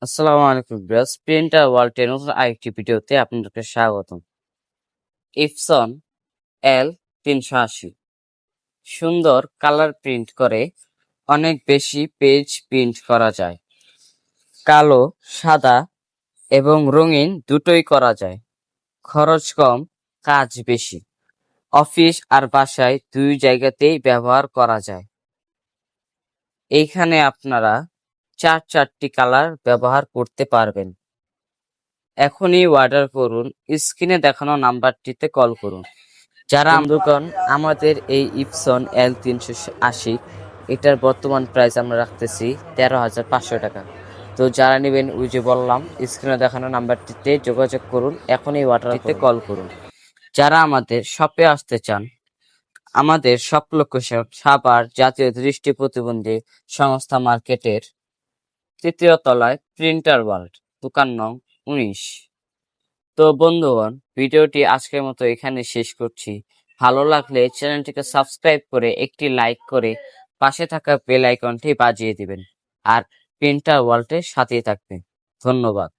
আসসালামু আলাইকুম viewers, printer ওয়ার্ল্ডের নতুন আরেকটি ভিডিওতে আপনাদেরকে স্বাগতম। ইপসন L380 সুন্দর কালার প্রিন্ট করে অনেক বেশি পেজ প্রিন্ট করা যায়। কালো, সাদা এবং রঙিন দুটোই করা যায়। খরচ কম, কাজ বেশি। অফিস আর বাসায় দুই জায়গাতেই ব্যবহার করা যায়। এইখানে আপনারা চারটি কালার ব্যবহার করতে পারবেন। এখনই অর্ডার করুন, স্ক্রিনে দেখানো নাম্বারটিতে কল করুন। যারা বন্ধুগণ, আমাদের এই ইপসন L380 এটার বর্তমান প্রাইস আমরা রাখতেছি 13,500 টাকা। তো যারা নেবেন, ওই যে বললাম, স্ক্রিনে দেখানো নাম্বারটিতে যোগাযোগ করুন, এখনই অর্ডারটিতে কল করুন। যারা আমাদের শপে আসতে চান, আমাদের শপ লোকেশন সাভার জাতীয় দৃষ্টি প্রতিবন্ধী সংস্থা মার্কেটের ৩য় তলায়, প্রিন্টার ওয়ার্ল্ড, দোকান নং 19। তো বন্ধুগণ, ভিডিওটি আজকের মতো এখানে শেষ করছি। ভালো লাগলে চ্যানেলটিকে সাবস্ক্রাইব করে একটি লাইক করে পাশে থাকা বেল আইকনটি বাজিয়ে দিবেন আর প্রিন্টার ওয়ার্ল্ডের সাথেই থাকবেন। ধন্যবাদ।